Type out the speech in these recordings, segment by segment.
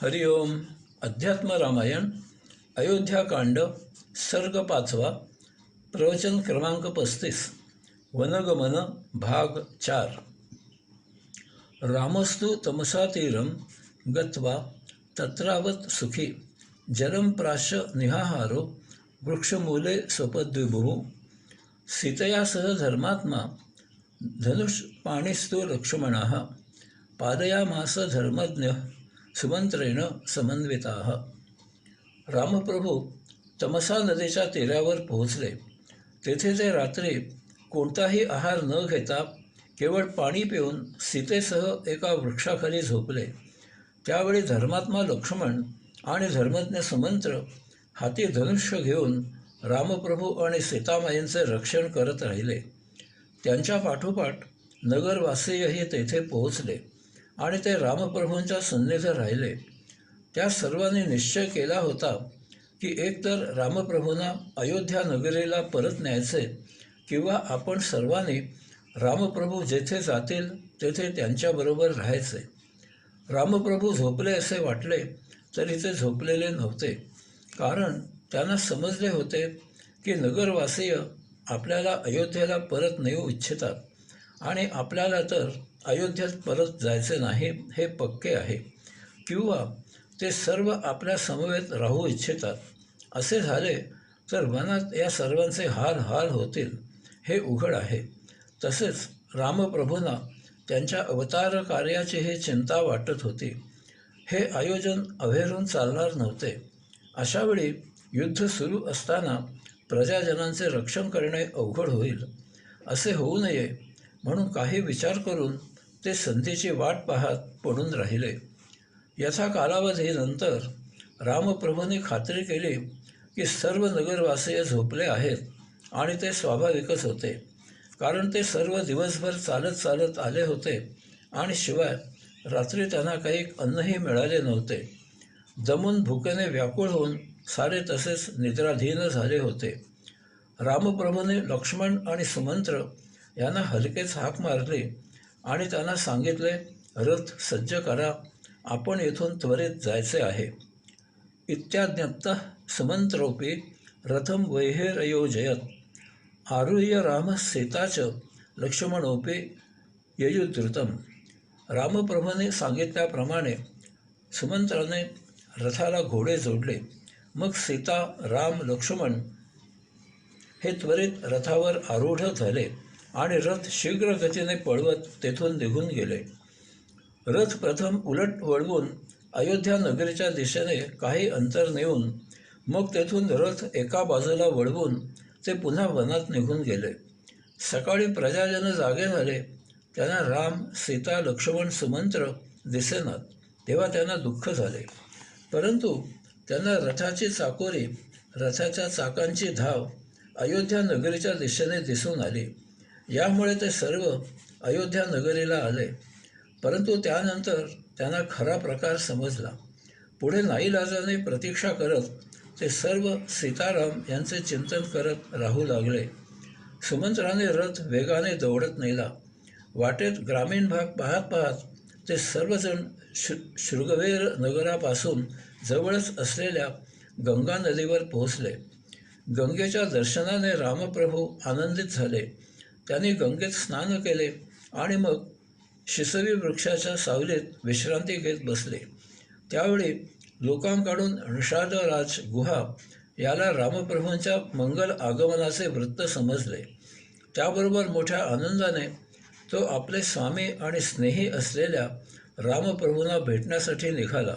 हरिओम. अध्यात्म रामायण अयोध्याकांड सर्ग 5. प्रवचन क्रमांक 35. वनगमन भाग 4. रामस्तु तमसा तीरम गत्वा तत्रावत सुखी जलम प्राश्य निहाहारो वृक्षमूले स्वपद्विभुः सीतया सह धर्मात्मा धनुष्पाणिस्तु लक्ष्मणः पादयामास धर्मज्ञ सुमंत्रेण समन्विताः. रामप्रभू तमसा नदीच्या तीरावर पोहोचले. तेथे ते रात्री कोणताही आहार न घेता केवळ पाणी पिऊन सीतेसह एका वृक्षाखाली झोपले. त्यावेळी धर्मात्मा लक्ष्मण आणि धर्मज्ञ सुमंत्र हाती धनुष्य घेऊन रामप्रभू आणि सीतामाईंचे रक्षण करत राहिले. त्यांच्या पाठोपाठ नगरवासीयही तेथे पोहोचले आणि ते रामप्रभूंच्या सन्निध राहिले. त्या सर्वांनी निश्चय केला होता की एकतर रामप्रभूंना अयोध्या नगरीला परत न्यायचे किंवा आपण सर्वांनी रामप्रभू जेथे जातील तेथे त्यांच्याबरोबर राहायचे. रामप्रभू झोपले असे वाटले तरी ते झोपलेले नव्हते, कारण त्यांना समजले होते की नगरवासीय आपल्याला अयोध्येला परत नेऊ इच्छितात आणि आपल्याला तर अयोध्येत परत जायचे नाही हे पक्के आहे, किंवा ते सर्व आपल्या समवेत राहू इच्छितात. असे झाले तर वनात या सर्वांचे हाल हाल होतील हे उघड आहे. तसेच रामप्रभूंना त्यांच्या अवतार कार्याचीही चिंता वाटत होती. हे आयोजन अभेरून चालणार नव्हते. अशावेळी युद्ध सुरू असताना प्रजाजनांचे रक्षण करणे अवघड होईल. असे होऊ नये म्हणून काही विचार करून ते संधीची वाट पाहत पडून राहिले. यथा कालावधीनंतर रामप्रभूंनी खात्री केली की सर्व नगरवासीय झोपले आहेत, आणि ते स्वाभाविकच होते, कारण ते सर्व दिवसभर चालत चालत आले होते आणि शिवाय रात्री त्यांना काही अन्नही मिळाले नव्हते. दमून भुकेने व्याकुळ होऊन सारे तसेच निद्राधीन झाले होते. रामप्रभूने लक्ष्मण आणि सुमंत्र यांना हलकेच हाक मारली आणि त्यांना सांगितले, रथ सज्ज करा, आपण येथून त्वरित जायचे आहे. इत्याज्ञप्तः सुमंत्रोपी रथम वैहेरयोजयत आरुह्य राम सीताच लक्ष्मणोपी ययुद्रुतम. रामप्रभूने सांगितल्याप्रमाणे सुमंत्राने रथाला घोडे जोडले. मग सीता, राम, लक्ष्मण हे त्वरित रथावर आरूढ झाले आणि रथ शीघ्र गतीने पळवत तेथून निघून गेले. रथ प्रथम उलट वळवून अयोध्या नगरीच्या दिशेने काही अंतर नेऊन मग तेथून रथ एका बाजूला वळवून ते पुन्हा वनात निघून गेले. सकाळी प्रजाजन जागे झाले. त्यांना राम, सीता, लक्ष्मण, सुमंत्र दिसेनात, तेव्हा त्यांना दुःख झाले. परंतु त्यांना रथाची चाकोरी, रथाच्या चाकांची धाव अयोध्या नगरीच्या दिशेने दिसून आली. यामुळे ते सर्व अयोध्या नगरीला आले. परंतु त्यानंतर त्यांना खरा प्रकार समजला. पुढे नाईलाजाने प्रतीक्षा करत ते सर्व सीताराम यांचे चिंतन करत राहू लागले. सुमंत्राने रथ वेगाने दौडत नेला. वाटेत ग्रामीण भाग पाहत पाहत ते सर्वजण शृंगवेर नगरापासून जवळच असलेल्या गंगा नदीवर पोहोचले. गंगेच्या दर्शनाने रामप्रभू आनंदित झाले. त्यांनी गंगेत स्नान केले आणि मग शिसवी वृक्षाच्या सावलीत विश्रांती घेत बसले. त्यावेळी लोकांकडून निषादराज गुहा याला रामप्रभूंच्या मंगल आगमनाचे वृत्त समजले. त्याबरोबर मोठ्या आनंदाने तो आपले स्वामी आणि स्नेही असलेल्या रामप्रभूंना भेटण्यासाठी निघाला.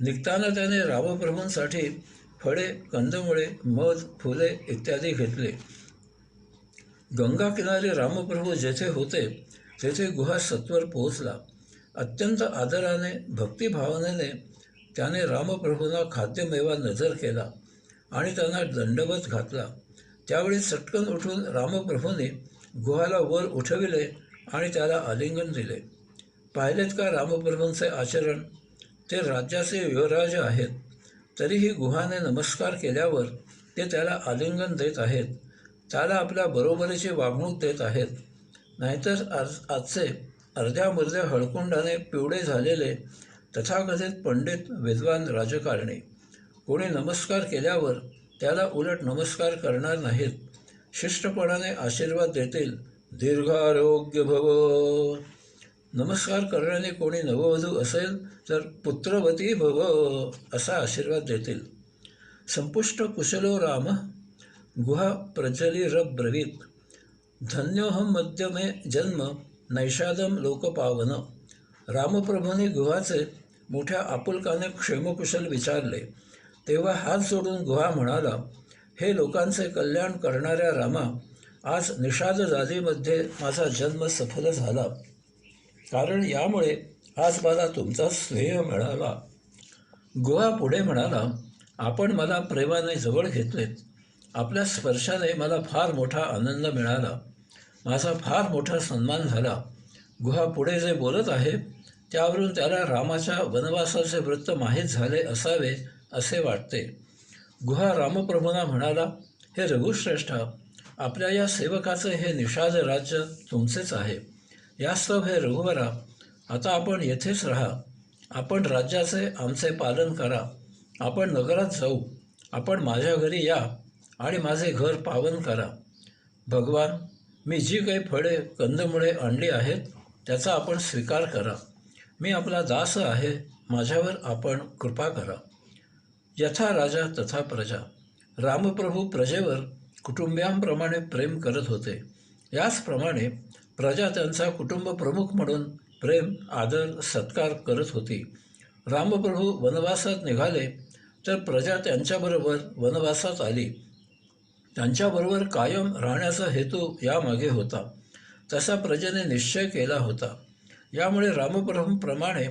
निघताना त्याने रामप्रभूंसाठी फळे, कंदमुळे, मध, फुले इत्यादी घेतले. गंगा किनारी रामप्रभू जेथे होते तेथे गुहा सत्वर पोहोचला. अत्यंत आदराने, भक्तिभावनेने त्याने रामप्रभूंना खाद्यमेवा नजर केला आणि त्यांना दंडवत घातला. त्यावेळी चटकन उठून रामप्रभूंनी गुहाला वर उठविले आणि त्याला आलिंगन दिले. पाहिलेत का रामप्रभूंचे आचरण? ते राज्याचे युवराज आहेत, तरीही गुहाने नमस्कार केल्यावर ते त्याला आलिंगन देत आहेत, त्याला आपल्या बरोबरीची वागणूक देत आहेत. नाहीतर आजचे अर्ध्यामुर्ध्या हळकुंडाने पिवळे झालेले तथाकथित पंडित विद्वान राजकारणी कोणी नमस्कार केल्यावर त्याला उलट नमस्कार करणार नाहीत, शिष्टपणाने आशीर्वाद देतील, दीर्घारोग्य भव. नमस्कार करणारे कोणी नववधू असेल तर पुत्रवती भव असा आशीर्वाद देतील. संपुष्ट कुशलो राम गुहा प्रज्वलिरब्रवीत, धन्योहम मध्य मे जन्म नैषादम लोकपावन. रामप्रभूंनी गुहाचे मोठ्या आपुलकाने क्षेमकुशल विचारले तेव्हा हात जोडून गुहा म्हणाला, हे लोकांचे कल्याण करणाऱ्या रामा, आज निषाद जातीमध्ये माझा जन्म सफल झाला, कारण यामुळे आज मला तुमचा स्नेह मिळाला. गुहा पुढे म्हणाला, आपण मला प्रेमाने जवळ घेतलेत, आपल्या स्पर्शाने मला फार मोठा आनंद मिळाला, माझा फार मोठा सन्मान झाला. गुहा पुढे जे बोलत आहे त्यावरून त्याला रामाच्या वनवासाचे वृत्त माहीत झाले असावे असे वाटते. गुहा रामप्रभूंना म्हणाला, हे रघुश्रेष्ठा, आपल्या या सेवकाचे हे निषाद राज्य तुमचेच आहे. यास्तव हे रघुवरा, आता आपण येथेच राहा. आपण राज्याचे आमचे पालन करा. आपण नगरात जाऊ. आपण माझ्या घरी या आणि माझे घर पावन करा. भगवान, मी जी काही फळे कंदमुळे आणली आहेत त्याचा आपण स्वीकार करा. मी आपला दास आहे, माझ्यावर आपण कृपा करा. यथा राजा तथा प्रजा. रामप्रभू प्रजेवर कुटुंबियांप्रमाणे प्रेम करत होते. याचप्रमाणे प्रजा त्यांचा कुटुंब प्रमुख म्हणून प्रेम, आदर, सत्कार करत होती. रामप्रभू वनवासात निघाले तर प्रजा त्यांच्याबरोबर वनवासात आली. त्यांच्याबरोबर कायम राहण्याचा हेतू यामागे होता. तसा प्रजेने निश्चय केला होता. यामुळे रामप्रभूंप्रमाणे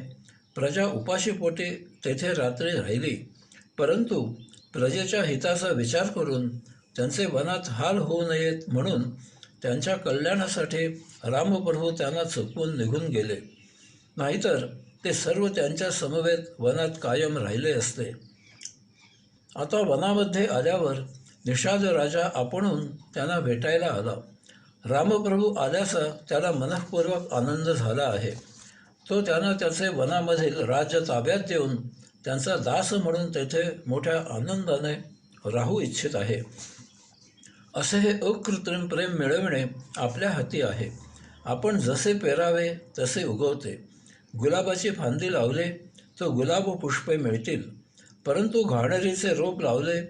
प्रजा उपाशीपोटी तेथे रात्री राहिली. परंतु प्रजेच्या हिताचा विचार करून त्यांचे वनात हाल होऊ नयेत म्हणून त्यांच्या कल्याणासाठी रामप्रभू त्यांना चुकवून निघून गेले. नाहीतर ते सर्व त्यांच्या समवेत वनात कायम राहिले असते. आता वनामध्ये आल्यावर निषाद राजा आपणहून त्यांना भेटायला आला. रामप्रभू आल्याचा त्याला मनःपूर्वक आनंद झाला आहे. तो त्यांना त्याचे वनामधील राज्य ताब्यात देऊन त्यांचा दास म्हणून तेथे मोठ्या आनंदाने राहू इच्छित आहे. असे हे अकृत्रिम प्रेम मिळविणे आपल्या हाती आहे. आपण जसे पेरावे तसे उगवते. गुलाबाची फांदी लावले तर गुलाब पुष्पे मिळतील, परंतु घाणेरीचे रोप लावले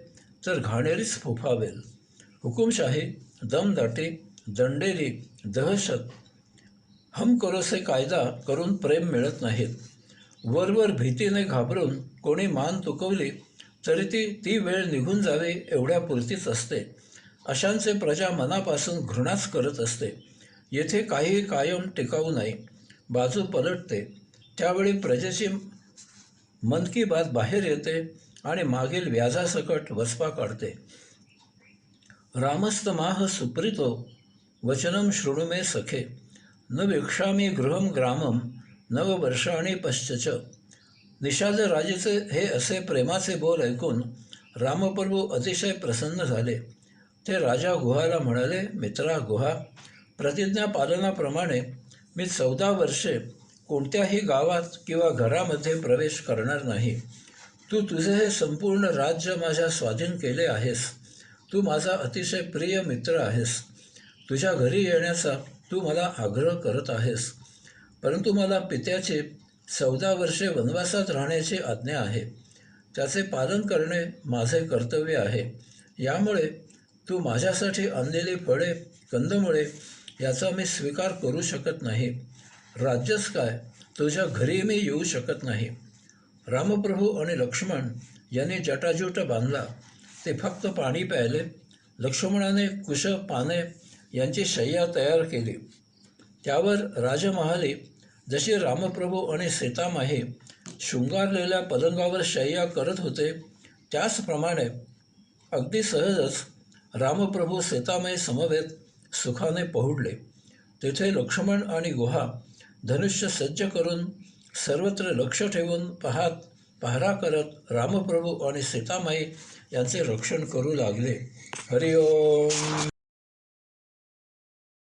तर घाणेरीच फोफावेल. हुकुमशाही, दमदाटी, दंडेरी, दहशत, हम करोसे कायदा करून प्रेम मिळत नाहीत. वरवर भीतीने घाबरून कोणी मान तुकवली तरी ती वेळ निघून जावी एवढ्यापुरतीच असते. अशांचे प्रजा मनापासून घृणाच करत असते. येथे काहीही कायम टिकाऊ नाही, बाजू पलटते. त्यावेळी प्रजेची मन की बात बाहेर येते आणि मागील व्याजासकट वचपा काढते. रामस्तमाह सुप्रीतो वचनम शृणु मे सखे, न वीक्षामी गृहम ग्रामम नववर्षाणी पश्चच. निषाद राजेचे हे असे प्रेमाचे बोल ऐकून रामप्रभू अतिशय प्रसन्न झाले. ते राजा गुहाला म्हणाले, मित्रा गुहा, प्रतिज्ञा पालनाप्रमाणे मी 14 वर्षे कोणत्याही गावात किंवा घरामध्ये प्रवेश करणार नाही. तू तुझे हे संपूर्ण राज्य माझ्या स्वाधीन केले आहेस. तू माझा अतिशय प्रिय मित्र आहेस. तुझ्या घरी येण्याचा तू मला आग्रह करत आहेस, परंतु मला पित्याची 14 वर्षे वनवासात राहण्याची आज्ञा आहे. त्याचे पालन करणे माझे कर्तव्य आहे. यामुळे तू माझ्यासाठी आणलेली फळे, कंदमुळे याचा मी स्वीकार करू शकत नाही. राज्यच काय, तुझ्या घरी मी येऊ शकत नाही. रामप्रभू आणि लक्ष्मण यांनी जटाजूट बांधला. ते फक्त पाणी प्यायले. लक्ष्मणाने कुश, पाने यांची शय्या तयार केली. त्यावर राजमहाली जशी रामप्रभू आणि सीतामाही शृंगारलेल्या पलंगावर शय्या करत होते त्याचप्रमाणे अगदी सहजच रामप्रभू सीतामाई समवेत सुखाने पहुडले. तेथे लक्ष्मण आणि गुहा धनुष्य सज्ज करून सर्वत्र लक्ष ठेवून पहारा करत रामप्रभू आणि सीतामाई यांचे रक्षण करू लागले. हरिओम.